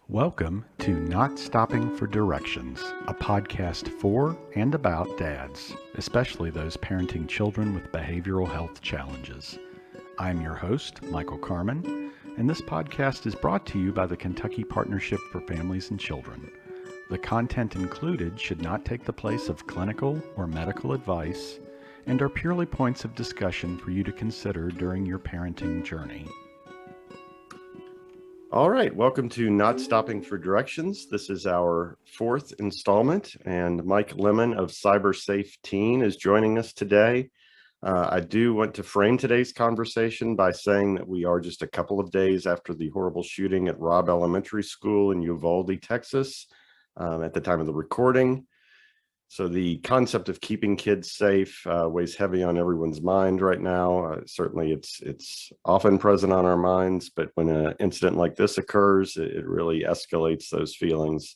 Welcome to Not Stopping for Directions, a podcast for and about dads, especially those parenting children with behavioral health challenges. I'm your host, Michael Carmen, and this podcast is brought to you by the Kentucky Partnership for Families and Children. The content included should not take the place of clinical or medical advice and are purely points of discussion for you to consider during your parenting journey. All right, welcome to Not Stopping for Directions. This is our fourth installment, and Mike Lemon of Cyber Safe Teen is joining us today. I do want to frame today's conversation by saying that we are just a couple of days after the horrible shooting at Robb Elementary School in Uvalde, Texas, at the time of the recording. So the concept of keeping kids safe weighs heavy on everyone's mind right now. Certainly it's often present on our minds, but when an incident like this occurs, it really escalates those feelings.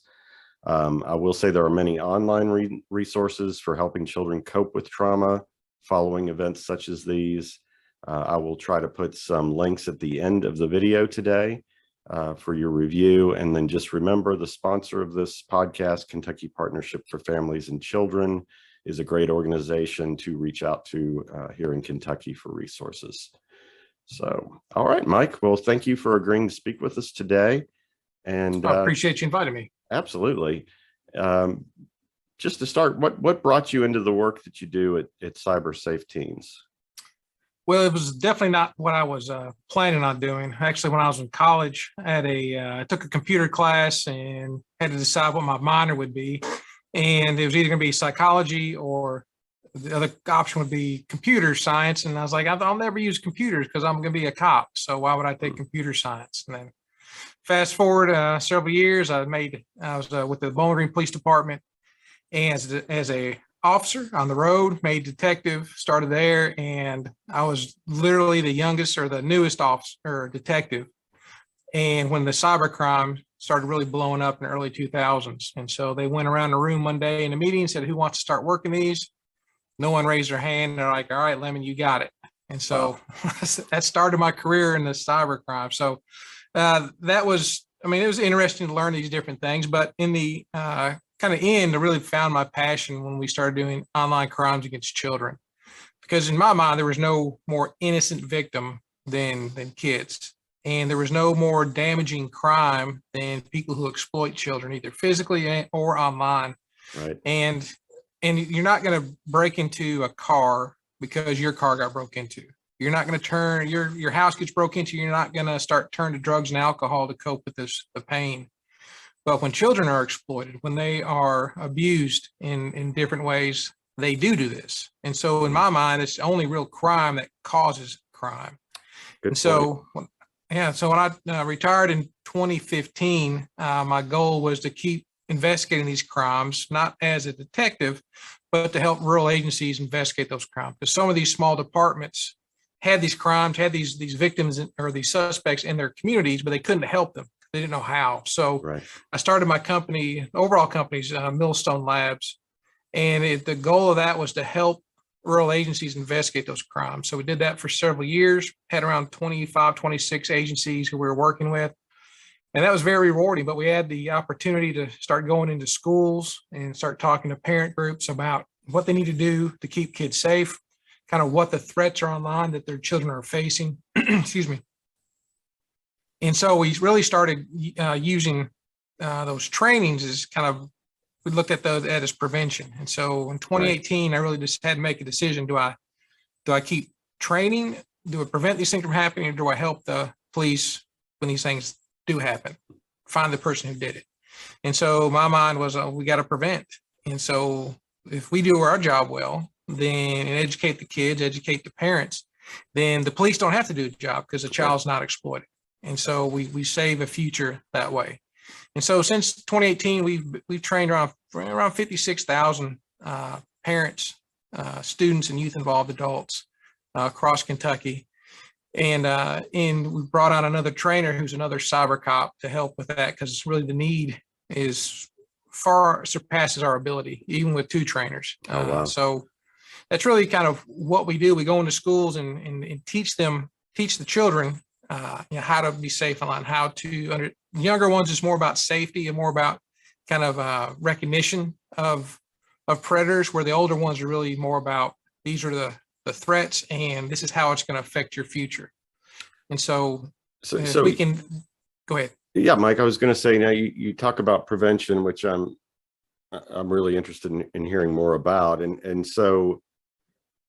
I will say there are many online resources for helping children cope with trauma following events such as these. I will try to put some links at the end of the video today for your review. And then just remember, the sponsor of this podcast, Kentucky Partnership for Families and Children, is a great organization to reach out to here in Kentucky for resources. So, all right, Mike, well, thank you for agreeing to speak with us today. And I appreciate you inviting me. Absolutely. Just to start, what brought you into the work that you do at Cyber Safe Teens? Well, it was definitely not what I was planning on doing. Actually, when I was in college, I took a computer class and had to decide what my minor would be. And it was either going to be psychology or the other option would be computer science. And I was like, I'll never use computers because I'm going to be a cop. So why would I take computer science? And then fast forward several years, I was with the Bowling Green Police Department as a officer on the road, made detective, started there, and I was literally the youngest or the newest officer or detective. And when the cybercrime started really blowing up in the early 2000s, and so they went around the room one day in a meeting and said, "Who wants to start working these?" No one raised their hand. They're like, "All right, Lemon, you got it." And so that started my career in the cybercrime. So that was, it was interesting to learn these different things, but in the kind of end, I really found my passion when we started doing online crimes against children, because in my mind, there was no more innocent victim than kids. And there was no more damaging crime than people who exploit children, either physically or online. Right. And you're not going to break into a car because your car got broke into. You're not going to turn, your house gets broke into, you're not going to start turning to drugs and alcohol to cope with the pain. But when children are exploited, when they are abused in different ways, they do this. And so in my mind, it's only real crime that causes crime. Good and so, so when I retired in 2015, my goal was to keep investigating these crimes, not as a detective, but to help rural agencies investigate those crimes. Because some of these small departments had these crimes, had these victims or these suspects in their communities, but they couldn't help them. They didn't know how. So I started my company, overall company's Millstone Labs. And the goal of that was to help rural agencies investigate those crimes. So we did that for several years, had around 25, 26 agencies who we were working with. And that was very rewarding, but we had the opportunity to start going into schools and start talking to parent groups about what they need to do to keep kids safe, kind of what the threats are online that their children are facing. Excuse me. And so we really started using those trainings as we looked at those as prevention. And so in 2018, I really just had to make a decision. Do I keep training? Do I prevent these things from happening? Or do I help the police when these things do happen, find the person who did it? And so my mind was, we got to prevent. And so if we do our job well, then and educate the kids, educate the parents, then the police don't have to do the job because the child's not exploited. And so we save a future that way. And so since 2018, we've trained around 56,000 parents, students, and youth involved adults across Kentucky. And we brought on another trainer who's another cyber cop to help with that, because it's really the need is far surpasses our ability, even with two trainers. Oh, wow. So that's really kind of what we do. We go into schools and teach the children how to be safe online, how to younger ones is more about safety and more about kind of recognition of predators, where the older ones are really more about these are the threats and this is how it's going to affect your future. And so if we can go ahead. Yeah, Mike, I was going to say, now you talk about prevention, which I'm really interested in hearing more about. And so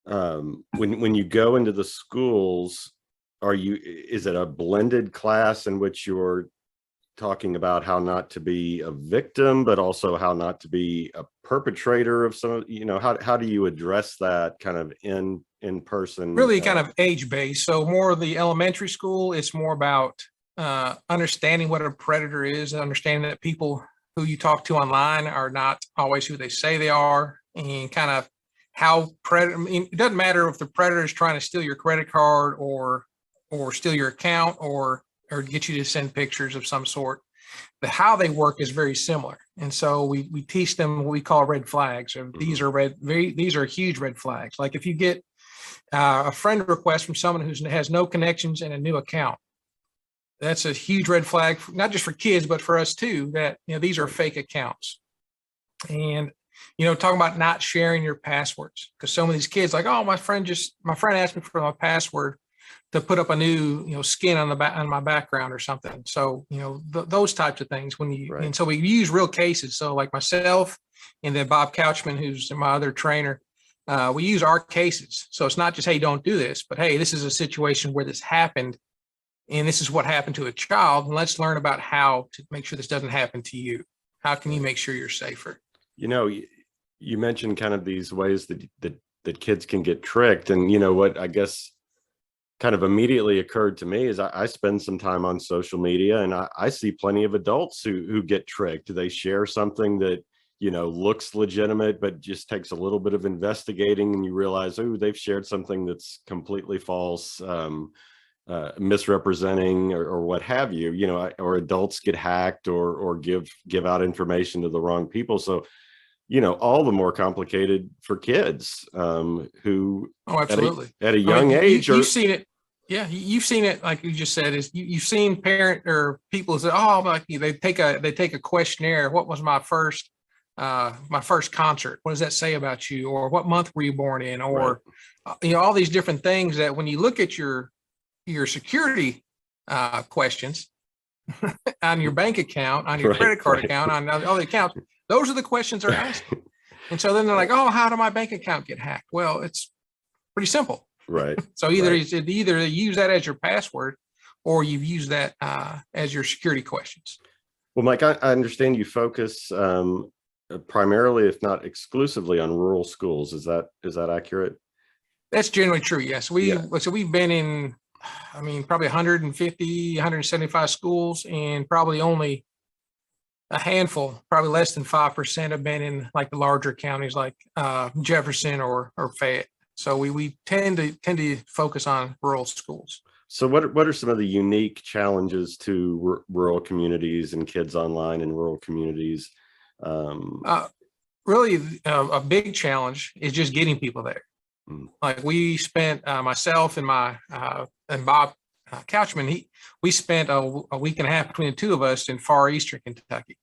when you go into the schools, is it a blended class in which you're talking about how not to be a victim, but also how not to be a perpetrator of some, how do you address that kind of in person? Really kind of age-based. So more of the elementary school, it's more about understanding what a predator is, and understanding that people who you talk to online are not always who they say they are, and kind of how it doesn't matter if the predator is trying to steal your credit card or steal your account or get you to send pictures of some sort. The how they work is very similar. And so we teach them what we call red flags. These are huge red flags. Like if you get a friend request from someone who has no connections and a new account, that's a huge red flag, not just for kids, but for us too, that, these are fake accounts. And, talking about not sharing your passwords, because some of these kids like, oh, my friend asked me for my password to put up a new, skin on my background or something. So, those types of things and so we use real cases. So like myself and then Bob Couchman, who's my other trainer, we use our cases. So it's not just, hey, don't do this, but hey, this is a situation where this happened. And this is what happened to a child. And let's learn about how to make sure this doesn't happen to you. How can you make sure you're safer? You mentioned kind of these ways that kids can get tricked. And what I guess kind of immediately occurred to me is I spend some time on social media, and I see plenty of adults who get tricked. They share something that, looks legitimate, but just takes a little bit of investigating, and you realize, oh, they've shared something that's completely false. Misrepresenting or what have you, or adults get hacked or give out information to the wrong people. So, all the more complicated for kids who absolutely at a young age. You've seen it. Yeah, you've seen it. Like you just said, you've seen parent or people say, oh, like they take a questionnaire. What was my first concert? What does that say about you? Or what month were you born in? Or all these different things that when you look at your security questions on your bank account, on your credit card account, on all the accounts, those are the questions they're asking. And so then they're like, oh, how did my bank account get hacked? Well, it's pretty simple. Right. So either you use that as your password, or you've used that as your security questions. Well, Mike, I understand you focus primarily, if not exclusively, on rural schools. Is that accurate? That's generally true. Yes. So we've been in, probably 150, 175 schools, and probably only a handful, probably less than 5% have been in like the larger counties like Jefferson or Fayette. So we tend to focus on rural schools. So what are some of the unique challenges to rural communities and kids online in rural communities? Really, a big challenge is just getting people there. Like we spent, myself and and Bob Couchman, we spent a week and a half between the two of us in far eastern Kentucky.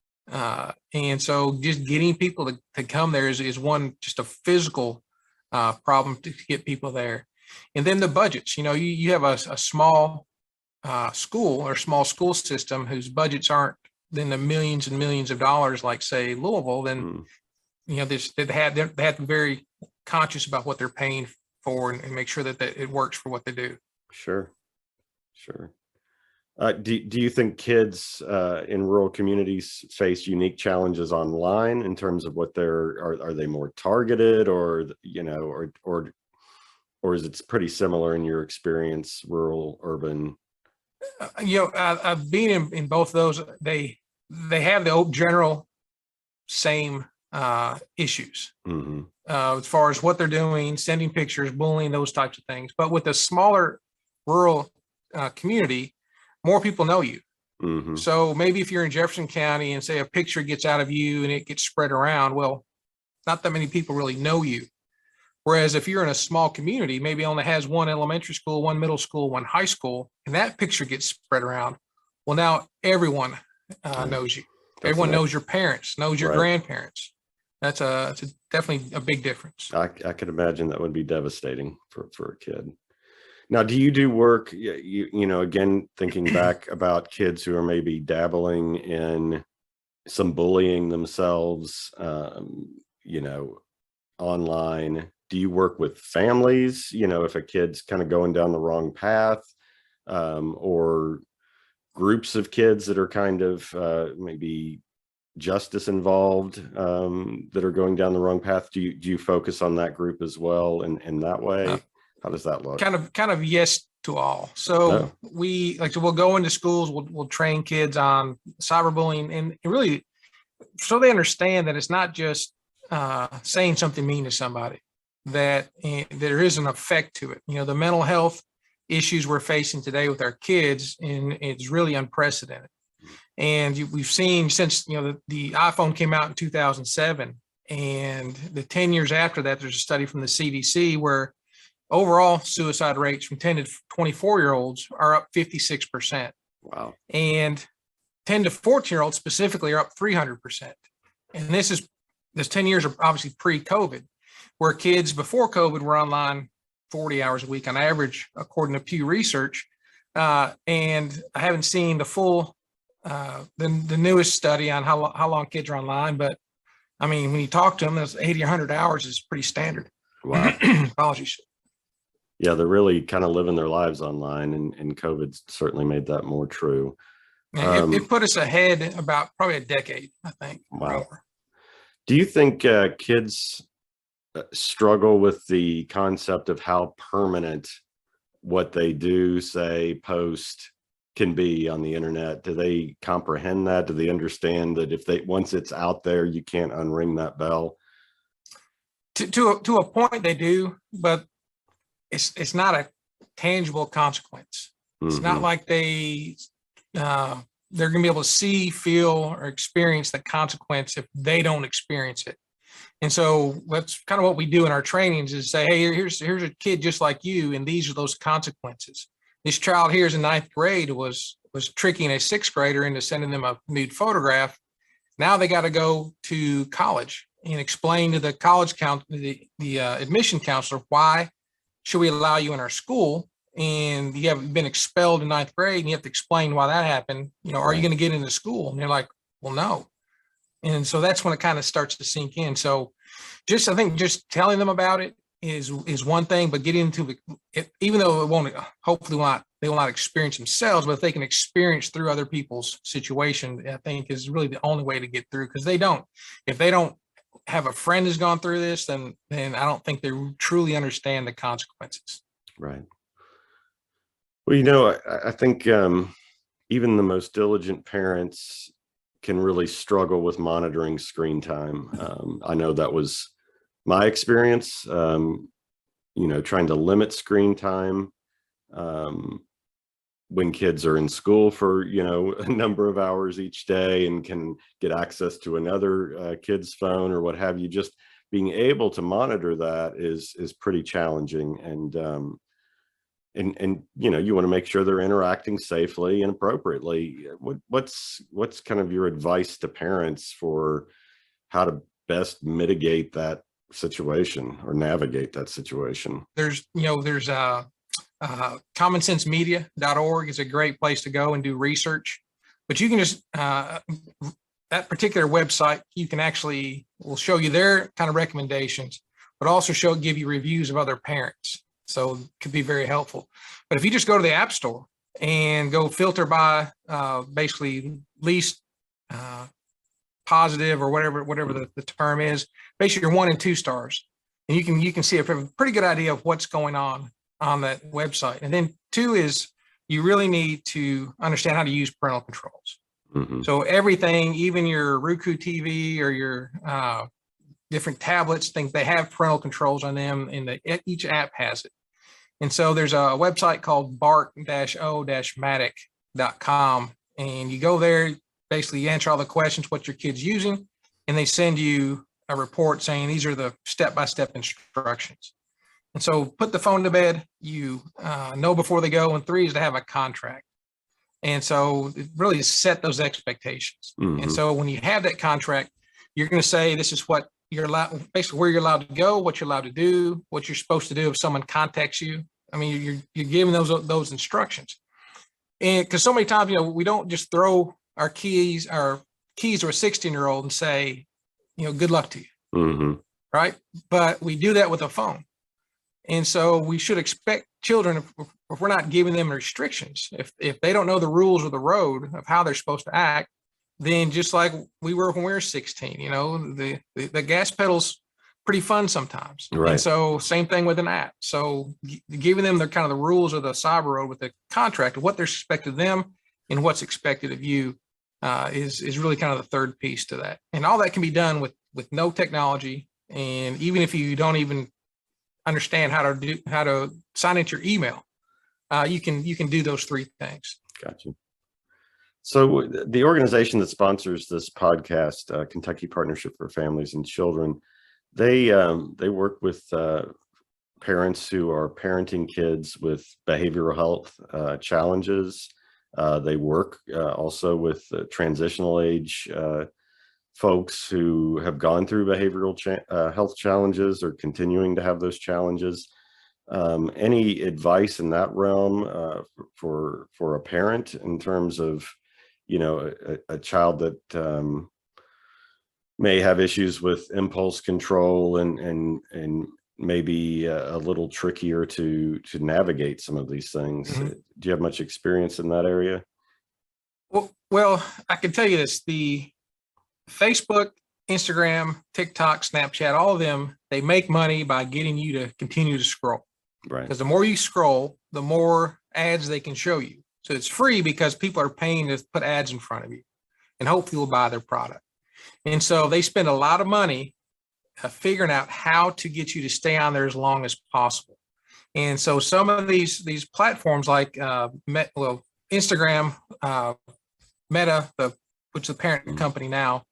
And so just getting people to come there is just a physical problem to get people there. And then the budgets, you have a small school or small school system whose budgets aren't in the millions and millions of dollars, like say Louisville, then, they have to be very conscious about what they're paying for and make sure that it works for what they do. Sure. Do you think kids in rural communities face unique challenges online in terms of what are they more targeted, or is it pretty similar in your experience, rural, urban? I've been in both of those. They have the general same issues as far as what they're doing, sending pictures, bullying, those types of things. But with a smaller rural community, more people know you. So maybe if you're in Jefferson County and say a picture gets out of you and it gets spread around, well, not that many people really know you. Whereas if you're in a small community, maybe only has one elementary school, one middle school, one high school, and that picture gets spread around. Well, now everyone knows you. Everyone knows your parents, knows your grandparents. It's definitely a big difference. I could imagine that would be devastating for a kid. Now, do you do work, again, thinking back about kids who are maybe dabbling in some bullying themselves, online? Do you work with families, if a kid's kind of going down the wrong path, or groups of kids that are kind of maybe justice involved, that are going down the wrong path? Do you focus on that group as well in that way? How does that look? Kind of yes to all. So we'll go into schools, we'll train kids on cyberbullying, and really so they understand that it's not just saying something mean to somebody, that there is an effect to it. The mental health issues we're facing today with our kids, and it's really unprecedented. And we've seen since the iPhone came out in 2007, and the 10 years after that, there's a study from the CDC where overall suicide rates from 10 to 24-year-olds are up 56%. Wow. And 10 to 14-year-olds specifically are up 300%. And this 10 years are obviously pre-COVID, where kids before COVID were online 40 hours a week on average, according to Pew Research. And I haven't seen the full, the newest study on how long kids are online, but I mean, when you talk to them, those 80 or 100 hours is pretty standard. Wow. Apologies. Yeah, they're really kind of living their lives online, and COVID certainly made that more true. It put us ahead about probably a decade, I think. Wow. Do you think kids struggle with the concept of how permanent what they do, say, post can be on the internet? Do they comprehend that? Do they understand that once it's out there, you can't unring that bell? To a point they do, but it's not a tangible consequence. It's not like they're going to be able to see, feel, or experience the consequence if they don't experience it. And so that's kind of what we do in our trainings, is say, hey, here's a kid just like you, and these are those consequences. This child here is in 9th grade was tricking a 6th grader into sending them a nude photograph. Now they got to go to college and explain to the college the admission counselor, why should we allow you in our school? And you have been expelled in 9th grade, and you have to explain why that happened. Are you going to get into school? And they're like, well, no. And so that's when it kind of starts to sink in. So I think just telling them about it is one thing, but getting into it, even though they will not experience themselves, but if they can experience through other people's situation, I think is really the only way to get through, because if they don't have a friend who's gone through this, then I don't think they truly understand the consequences. Right. Well, I think even the most diligent parents can really struggle with monitoring screen time. I know that was my experience, trying to limit screen time when kids are in school for, a number of hours each day and can get access to another kid's phone or what have you. Just being able to monitor that is pretty challenging. And you want to make sure they're interacting safely and appropriately. What's kind of your advice to parents for how to best mitigate that situation or navigate that situation? There's commonsensemedia.org is a great place to go and do research, but you can just that particular website, will show you their kind of recommendations, but also give you reviews of other parents. So it could be very helpful. But if you just go to the App Store and go filter by basically least positive or whatever the term is, basically your 1 and 2 stars, and you can see a pretty good idea of what's going on that website. And then 2 is you really need to understand how to use parental controls. Mm-hmm. So everything, even your Roku TV or your different tablets, they have parental controls on them, and each app has it. And so there's a website called Bark-O-Matic.com, and you go there, basically you answer all the questions, what your kid's using, and they send you a report saying these are the step-by-step instructions. And so put the phone to bed, you know before they go. And 3 is to have a contract. And so it really set those expectations. Mhm. And so when you have that contract, you're going to say, this is what you're allowed, basically where you're allowed to go, what you're allowed to do, what you're supposed to do if someone contacts you. I mean, you're giving those instructions. And because so many times, we don't just throw our keys to a 16-year-old and say, good luck to you. Mm-hmm. Right. But we do that with a phone. And so we should expect children, if we're not giving them restrictions, if they don't know the rules of the road of how they're supposed to act, then just like we were when we were 16, the gas pedal's pretty fun sometimes. Right. And so same thing with an app. So giving them the kind of the rules of the cyber road with the contract of what they're expected of them and what's expected of you is really kind of the third piece to that. And all that can be done with no technology. And even if you don't even understand how to sign into your email, you can do those 3 things. Gotcha. So the organization that sponsors this podcast, Kentucky Partnership for Families and Children, they work with parents who are parenting kids with behavioral health challenges. They work also with transitional age folks who have gone through behavioral health challenges or continuing to have those challenges. Any advice in that realm for a parent in terms of, a child that may have issues with impulse control and maybe a little trickier to navigate some of these things? Mm-hmm. Do you have much experience in that area? Well, I can tell you this, the Facebook, Instagram, TikTok, Snapchat, all of them, they make money by getting you to continue to scroll. Right. Because the more you scroll, the more ads they can show you. So it's free because people are paying to put ads in front of you and hopefully you'll buy their product. And so they spend a lot of money figuring out how to get you to stay on there as long as possible. And so some of these platforms like Instagram, Meta, which is the parent company now,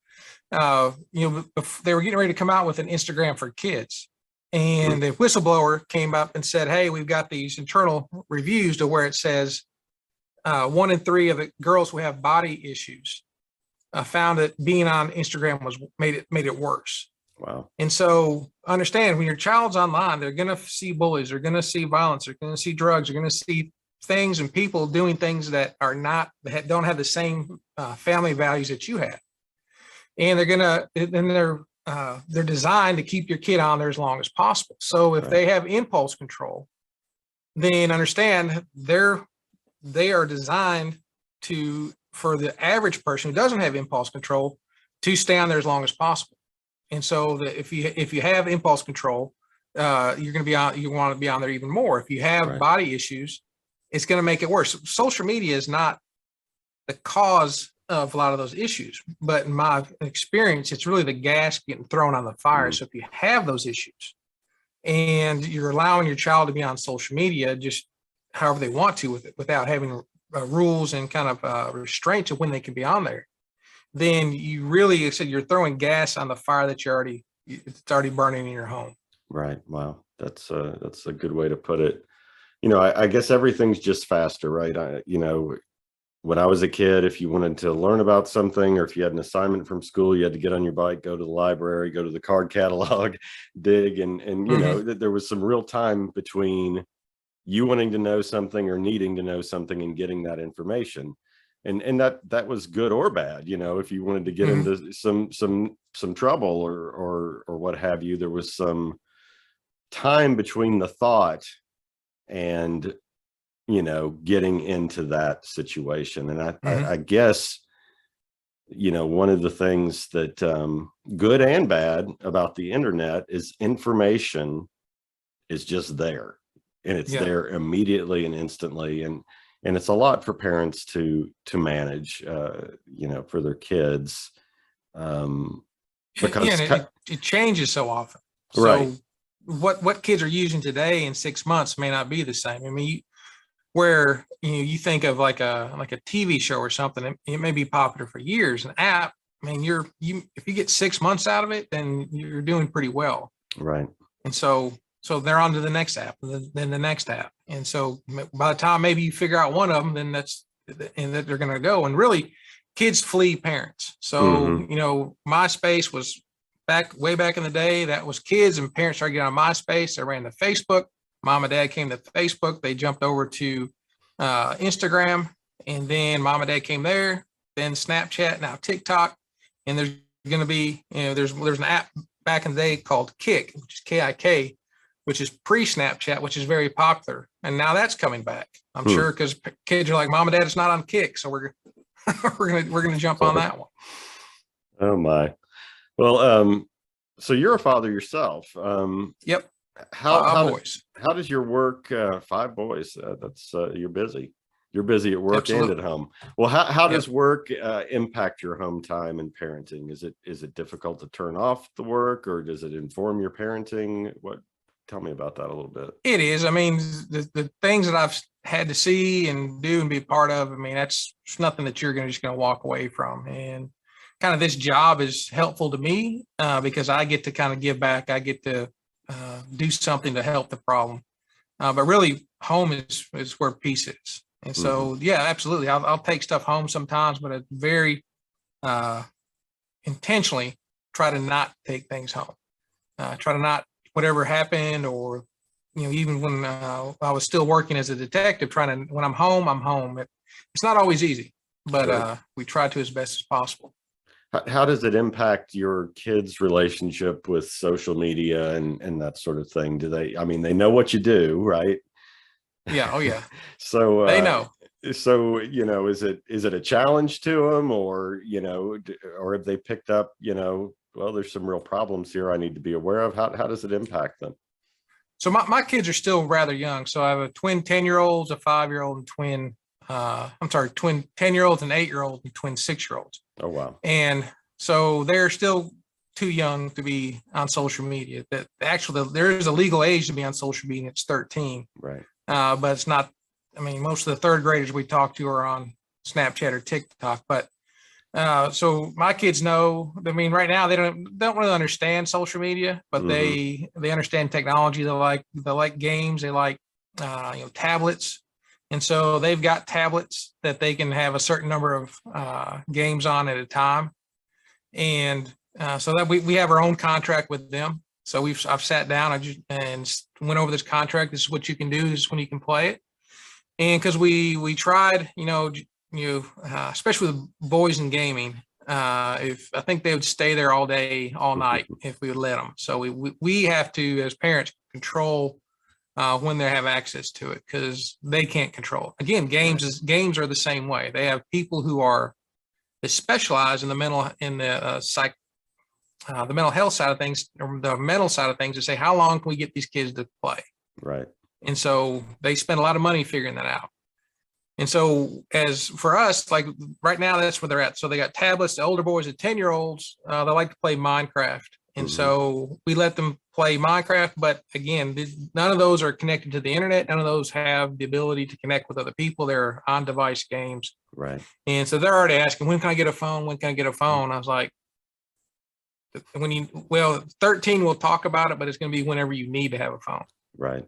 they were getting ready to come out with an Instagram for kids. And the whistleblower came up and said, hey, we've got these internal reviews to where it says 1 in 3 of the girls who have body issues found that being on Instagram made it worse. Wow. And so understand, when your child's online, they're going to see bullies, they're going to see violence, they're going to see drugs, they're going to see things and people doing things that don't have the same family values that you have. And they're designed to keep your kid on there as long as possible. So if they have impulse control, then understand they are designed for the average person who doesn't have impulse control to stay on there as long as possible. And so if you have impulse control, you want to be on there even more. If you have body issues, it's going to make it worse. Social media is not the cause of a lot of those issues, but in my experience, it's really the gas getting thrown on the fire. So if you have those issues and you're allowing your child to be on social media just however they want to with it, without having rules and kind of restraints of when they can be on there, then you really said you're throwing gas on the fire that it's already burning in your home. Right. Wow. That's a good way to put it. I guess everything's just faster, right? When I was a kid, if you wanted to learn about something or if you had an assignment from school, you had to get on your bike, go to the library, go to the card catalog, dig, and there was some real time between you wanting to know something or needing to know something and getting that information. And that was good or bad, if you wanted to get into some trouble or what have you, there was some time between the thought and getting into that situation. And I guess one of the things that good and bad about the internet is information is just there, and it's there immediately and instantly, and it's a lot for parents to manage for their kids, because it changes so often. Right. So what kids are using today in 6 months may not be the same. I mean, where you think of like a TV show or something, it may be popular for years. An app mean, if you get 6 months out of it, then you're doing pretty well. Right. And so they're on to the next app, and then the next app. And so by the time maybe you figure out one of them, then that they're going to go. And really, kids flee parents. So, MySpace was way back in the day, that was kids, and parents started getting on MySpace. They ran to Facebook. Mom and dad came to Facebook. They jumped over to Instagram, and then mom and dad came there, then Snapchat, now TikTok. And there's going to be, there's an app back in the day called Kik, which is KIK, which is pre-Snapchat, which is very popular. And now that's coming back, I'm sure, because kids are like, Mom and Dad, it's not on Kik, so we're gonna jump on that one. Oh my. Well, so you're a father yourself. Yep. How boys. How does your work? 5 boys. That's you're busy. You're busy at work and at home. Well, how does work impact your home time and parenting? Is it difficult to turn off the work, or does it inform your parenting? Tell me about that a little bit. It is. I mean, the things that I've had to see and do and be a part of, I mean, that's nothing that you're just going to walk away from. And kind of this job is helpful to me because I get to kind of give back. I get to do something to help the problem. But really, home is where peace is. And so, yeah, absolutely. I'll take stuff home sometimes, but I very intentionally try to not take things home. Try to not, whatever happened, or, even when I was still working as a detective, when I'm home, I'm home. It's not always easy, but we try to as best as possible. How does it impact your kids' relationship with social media and that sort of thing? They know what you do, right? Yeah. Oh yeah. So they know. So, is it a challenge to them, or, or have they picked up, well, there's some real problems here I need to be aware of? How does it impact them? So my kids are still rather young. So I have a twin 10-year-olds, a 5-year-old, and twin 10-year-olds, and 8-year-old, and twin 6-year-olds. Oh, wow. And so they're still too young to be on social media. That actually there is a legal age to be on social media. It's 13. Right. But it's not. I mean, most of the third graders we talk to are on Snapchat or TikTok. But so my kids know. I mean, right now they don't really understand social media, but they understand technology. They like games. They like tablets, and so they've got tablets that they can have a certain number of games on at a time. And so that we have our own contract with them. So I've sat down and went over this contract. This is what you can do. This is when you can play it. And because we tried, especially with boys in gaming, if I think they would stay there all day, all night if we would let them. So we have to, as parents, control when they have access to it, because they can't control it. Again, games are the same way. They have people that specialize in the mental health side of things, or the mental side of things, to say, how long can we get these kids to play? Right. And so they spend a lot of money figuring that out. And so as for us, like right now, that's where they're at. So they got tablets. The older boys, the 10-year-olds, they like to play Minecraft. And so we let them play Minecraft. But again, none of those are connected to the internet. None of those have the ability to connect with other people. They're on-device games. Right. And so they're already asking, when can I get a phone? When can I get a phone? I was like, 13 we'll talk about it, but it's going to be whenever you need to have a phone. Right.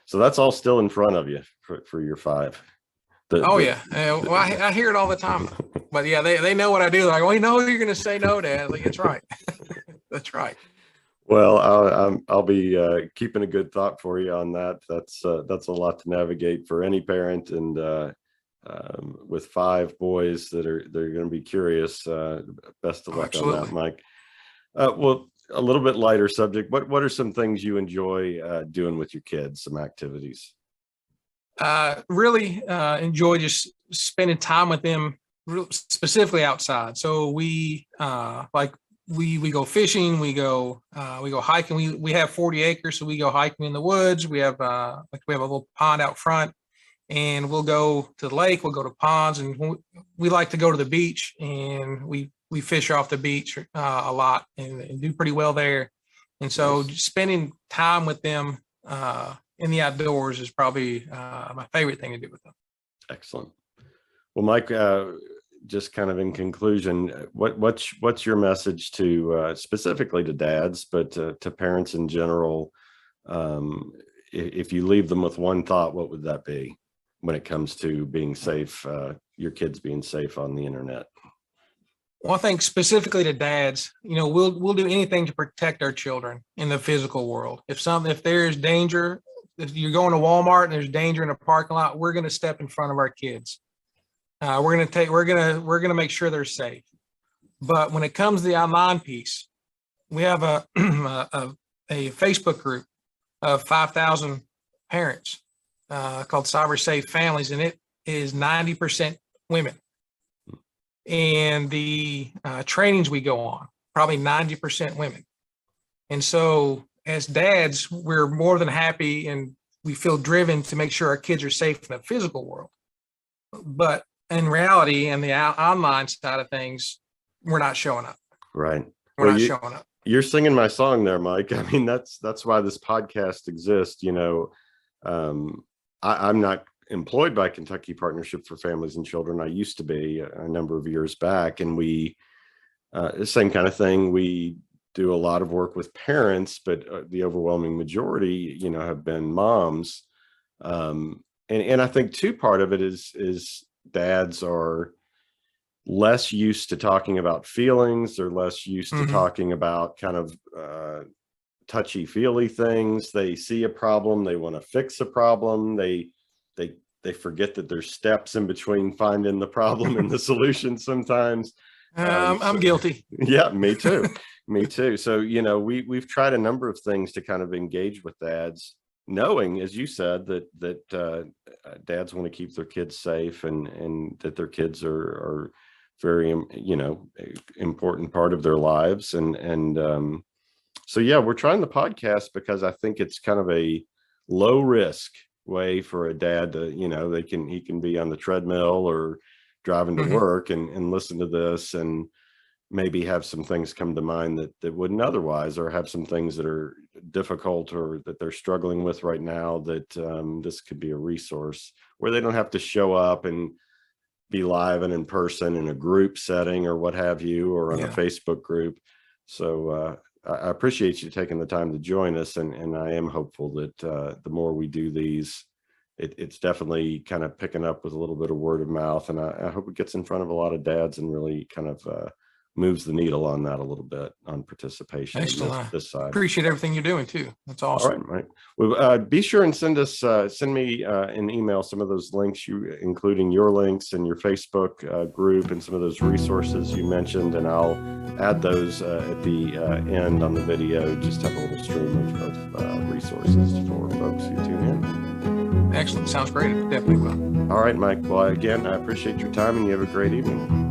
So that's all still in front of you for your 5. Yeah. Well, I hear it all the time. But yeah, they know what I do. Like, we know you're going to say no, Dad. Like, that's right. That's right. Well, I'll be keeping a good thought for you on that. That's a lot to navigate for any parent, and with 5 boys they're going to be curious. Best of luck on that, Mike. Well, a little bit lighter subject. What are some things you enjoy doing with your kids? Some activities? Really enjoy just spending time with them, specifically outside. So we go fishing, we go hiking. We have 40 acres, so we go hiking in the woods. We have a little pond out front, and we'll go to the lake. We'll go to ponds, and we like to go to the beach, and we fish off the beach a lot and do pretty well there. And so just spending time with them in the outdoors is probably my favorite thing to do with them. Excellent. Well, Mike, just kind of in conclusion, what's your message to specifically to dads, but to parents in general? If you leave them with one thought, what would that be when it comes to being safe, your kids being safe on the internet? Well, I think specifically to dads, we'll do anything to protect our children in the physical world. If there's danger, if you're going to Walmart and there's danger in a parking lot, we're going to step in front of our kids. We're going to make sure they're safe. But when it comes to the online piece, we have a Facebook group of 5,000 parents called Cyber Safe Families, and it is 90% women. And the trainings we go on, probably 90% women. And so as dads, we're more than happy and we feel driven to make sure our kids are safe in the physical world. But in reality, and the online side of things, we're not showing up. Right. We're not showing up. You're singing my song there, Mike. I mean, that's why this podcast exists. I'm not employed by Kentucky Partnership for Families and Children. I used to be a number of years back, and we the same kind of thing. We do a lot of work with parents, but the overwhelming majority, have been moms. And I think too, part of it is dads are less used to talking about feelings. They're less used to talking about kind of touchy-feely things. They see a problem, they want to fix a problem. They forget that there's steps in between finding the problem and the solution sometimes. I'm guilty. Yeah, me too. Me too. So, we've tried a number of things to kind of engage with dads, knowing, as you said, that dads want to keep their kids safe and that their kids are very, important part of their lives. So, yeah, we're trying the podcast because I think it's kind of a low risk way for a dad to, he can be on the treadmill or driving to work and listen to this and maybe have some things come to mind that wouldn't otherwise, or have some things that are difficult or that they're struggling with right now, that this could be a resource where they don't have to show up and be live and in person in a group setting or what have you, or on a Facebook group. So I appreciate you taking the time to join us, and I am hopeful that the more we do these, it's definitely kind of picking up with a little bit of word of mouth, and I hope it gets in front of a lot of dads and really kind of moves the needle on that a little bit, on participation. Excellent. This side. Appreciate everything you're doing too. That's awesome. All right, Mike. Well, be sure and send me an email, some of those links, including your links and your Facebook group and some of those resources you mentioned, and I'll add those at the end on the video. Just have a little stream of resources for folks who tune in. Excellent. Sounds great. Definitely will. All right, Mike. Well, again, I appreciate your time, and you have a great evening.